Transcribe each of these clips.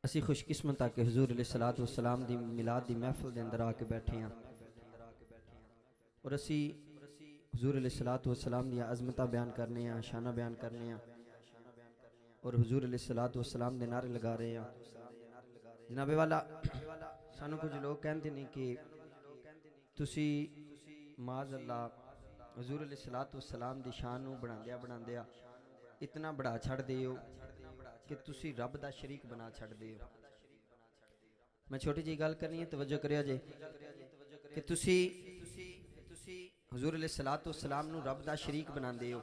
असी खुशकिस्मत कि हुजूर अलैहिस्सलातु वस्सलाम दी मिलाद दी महफिल दे अंदर आके बैठे हैं और असी हुजूर अलैहिस्सलातु वस्सलाम दी अज़मतां बयान करने हैं, शाना बयान करने हैं और हुजूर अलैहिस्सलातु वस्सलाम दे नारे लगा रहे हैं। जनाबे वाला सानू कुछ लोग कहते हैं कि तुसी माज़ अल्लाह हुजूर अलैहिस्सलातु वस्सलाम दी शान नू बनांदिया इतना बढ़ा छड़ दे हो कि तुसी रब दा शरीक बना छड़ दे हो। मैं छोटी जी गल करनी है, तवज्जो करियो जे कि तुसी हुजूर अलैहिस्सलातु वस्सलाम नू रब दा शरीक बनांदे हो।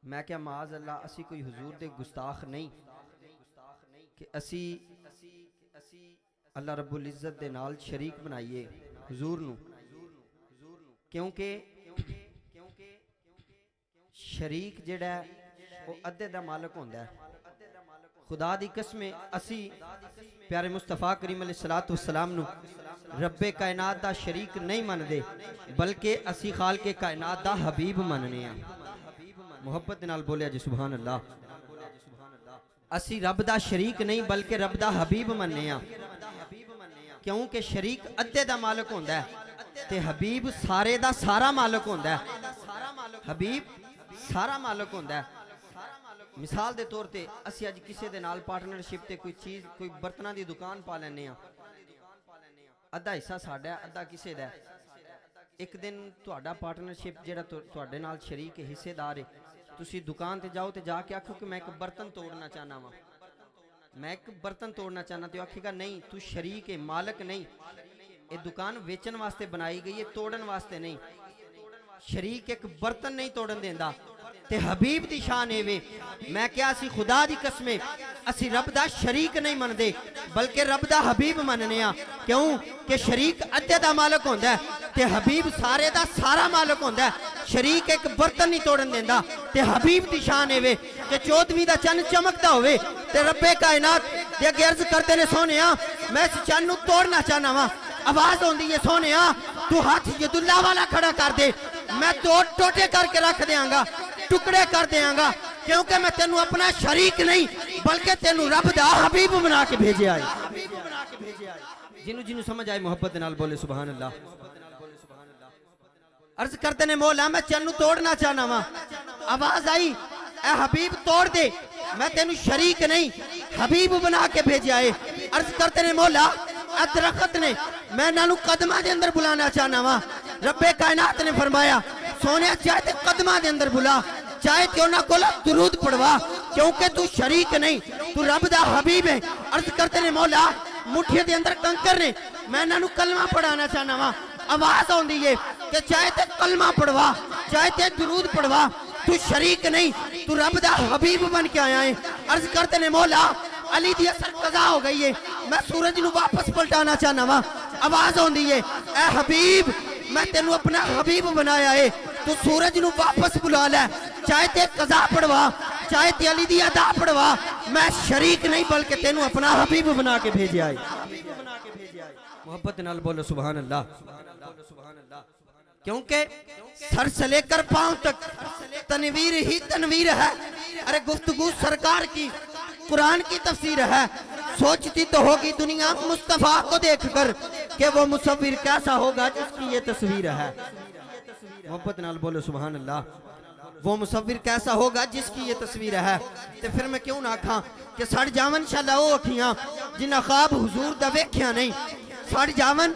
मैं क्या माज़ अल्लाह असी कोई हुजूर दे गुस्ताख नहीं कि असी अल्लाह रब्बुल इज़्ज़त दे नाल शरीक बनाइए हुजूर नू, क्योंकि शरीक जेड़ा वो अद्धे दा मालक होंदा है। खुदा दी कसम असी प्यारे मुस्तफा करीम अलैहिस्सलातु वस्सलाम नू रब्बे कायनात दा शरीक नहीं मनदे, बल्कि असी खालके कायनात दा हबीब मनने आ। मुहब्बत नाल बोलिया जी सुभान अल्लाह। असी रब दा शरीक नहीं बल्कि रब दा हबीब मनने आ, क्योंकि शरीक अद्धे दा मालक होंदा है ते हबीब सारे दा सारा मालक होंदा है। हबीब सारा मालक होंदा है। मिसाल दे तौर ते असी अज किसी दे नाल पार्टनरशिप ते कोई चीज कोई बर्तनां दी दुकान पा लैने आ, अद्धा हिस्सा साडा है अद्धा किसी दा है। एक दिन तुहाडा पार्टनरशिप जेड़ा तुहाडे नाल शरीक हिस्सेदार है, तुसी दुकान ते जाओ ते जाके आखो कि मैं एक बर्तन तोड़ना चाहना वा, मैं एक बर्तन तोड़ना चाहना, तो आखेगा नहीं तू शरीक है मालक नहीं, ये दुकान वेचन वास्ते बनाई गई है तोड़न वास्ते नहीं। शरीक एक बर्तन नहीं तोड़न देंदा ते हबीब दी शान है वे। मैं क्या असी खुदा दी कसमे असी रब दा शरीक नहीं मनदे बल्कि रब दा हबीब मनने आ, क्यों कि शरीक अद्धे दा मालक होंदा है ते हबीब सारे दा सारा मालक होंदा है। शरीक एक बर्तन नहीं तोड़न देंदा ते हबीब दी शान है वे कि 14वीं दा चंद चमकदा होवे ते रब्बे कायनात दे अगे अर्ज करदे ने सोनिया मैं इस चंद नू तोड़ना चाहना वा। आवाज होंदी है सोनिया तू हाथ यदुल्ला वाला खड़ा कर दे, मैं तोड़ टोटे करके रख देंगा, टुकड़े कर देंगा, क्योंकि मैं तेनू अपना शरीक नहीं बल्कि तेनू रब दा हबीब बना के भेजे आए। जिन्नू जिन्नू समझ आए मोहब्बत नाल बोले सुभान अल्लाह। अर्ज करते ने मौला मैं चन्नू तोड़ना चाहना वा। आवाज आई ए हबीब तोड़ दे, मैं तेनू शरीक नहीं हबीब बना के भेजे आए। अर्ज करते ने मौला दरख्त ने मैं नानू कदमा दे अंदर बुलाना चाहना वा। रब्बे कायनात ने फरमाया सोने चाहे ते कदमा दे अंदर बुला, चाहे ते उन्हां कोल दुरूद पढ़वा, क्योंकि तू शरीक नहीं तू रब दा हबीब है। अर्ज करते ने मौला मुठ्ठी दे अंदर कंकर ने मैं इन्हां नू कलमा पढ़ाना चाहना वा। आवाज आउंदी है कि चाहे ते कलमा पढ़वा चाहे ते दुरूद पढ़वा, तू शरीक नहीं तू रब दा हबीब बन के आया है। अर्ज करते ने मौला अली दी असर कज़ा हो गई है, मैं सूरज नू वापस पलटाना चाहना वा। आवाज आउंदी है ए हबीब मैं तेनू अपना हबीब बनाया है, तू सूरज नू वापस बुला ले, चाहे ते कज़ा पढ़वा चाहे ते अली दी अदा पढ़वा, मैं शरीक नहीं बल्कि तेनू अपना हबीब बना के भेजे आए। मोहब्बत नाल बोलो सुभान अल्लाह। क्योंकि सर से लेकर पांव तक तनवीर ही तनवीर है। अरे गुफ्तगू सरकार की कुरान की तफसीर है। सोचती तो होगी दुनिया मुस्तफा को देखकर कि वो मुसव्विर कैसा होगा जिसकी ये तस्वीर है। मोहब्बत नाल बोलो सुभान अल्लाह। वो मुसव्विर कैसा होगा जिसकी ये तस्वीर है। तो फिर मैं क्यों ना आखा कि सड़ जावन शाला ओ अखियां जिन्हां ख्वाब हुजूर दा वेख्या नहीं, सड़ जावन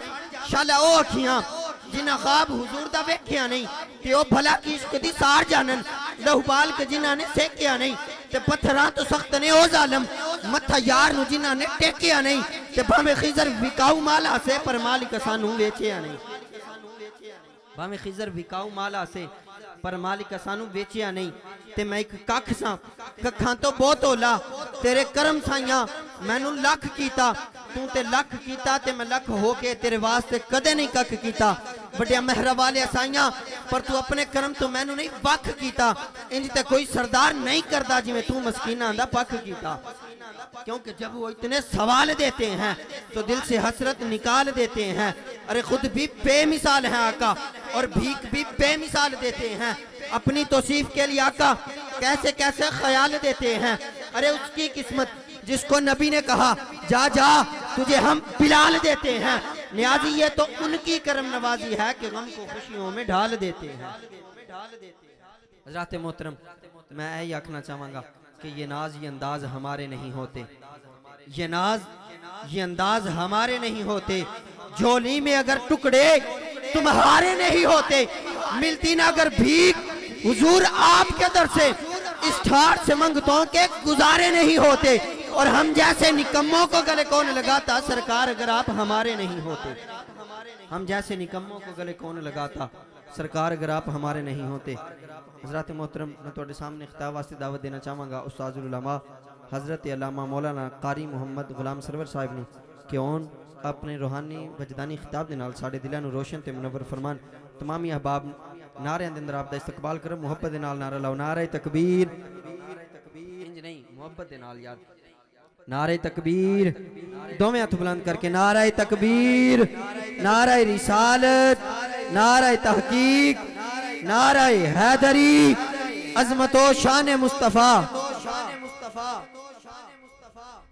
शाला ओ अखियां जिन्हां ख्वाब हुजूर दा वेख्या नहीं, ते ओ भला की इश्क दी सार जानन लहू बाल के जिन्हां ने सेकिया नहीं, ते पत्थरां तो सख्त ने ओ जालम मत्था यार नू जिन्हां ने टेकिया नहीं, ते भावें खिजर विकाऊ माला से पर मालिक सानू वेचिया नहीं। भावें खिजर विकाऊ माला से पर मालिक सानू वेचिया नहीं। ते मैं एक कख सा कखां तो बहुत होला तेरे करम साइया मैनू लख कीता, तू ते लख कीता ते मैं लख हो के तेरे वास्ते कदे नहीं कख कीता। बड़िया मेहरा वाले साइया पर तू अपने करम तो मैनू नहीं वख कीता। इंज ते कोई सरदार नहीं करता जिवें तू मस्कीना दा पख कीता। क्योंकि जब वो इतने सवाल देते हैं तो दिल से हसरत निकाल देते हैं। अरे खुद भी बेमिसाल हैं आका और भीख भी बेमिसाल देते हैं। अपनी तौसीफ के लिए आका कैसे कैसे ख्याल देते हैं। अरे उसकी किस्मत जिसको नबी ने कहा जा जा तुझे हम बिलाल देते हैं। नियाजी ये तो उनकी करम नवाजी है कि गम को खुशियों में ढाल देते हैं। हज़रात मोहतरम, मैं यही आखना चाहूँगा कि ये नाज ये अंदाज हमारे नहीं होते, ये नाज ये अंदाज हमारे नहीं होते। झोली में अगर टुकड़े तुम्हारे नहीं होते, मिलती ना अगर भीख हुजूर आपके दर से, इस ठाठ से मंगतों के गुजारे नहीं होते। और हम जैसे निकम्मों को गले कौन लगाता सरकार अगर आप हमारे नहीं होते। हम जैसे निकम्मों को गले कौन लगाता सरकार अगर आप हमारे नहीं होते। हज़रत मोहतरम, मैं तुहाडे सामने खिताब वास्ते दावत देना चाहवांगा उस्ताजुल उलमा हज़रत अल्लामा मौलाना कारी मुहम्मद गुलाम सरवर साहिब ने कि उन अपने रूहानी वजदानी खिताब के नाल साडे दिलों को रोशन ते मुनव्वर फरमान। तमामी अहबाब नारे दे अंदर आपदा इस्तकबाल करो, मुहब्बत दे नाल नारा लाओ, नारे तकबीर। इंज नहीं, मुहब्बत दे नाल यार, नारे तकबीर। दोवें हाथ बुलंद करके नारे तकबीर, नारे रिसालत, नारे तहकीक, नारे हैदरी, अजमतो शान मुस्तफ़ा।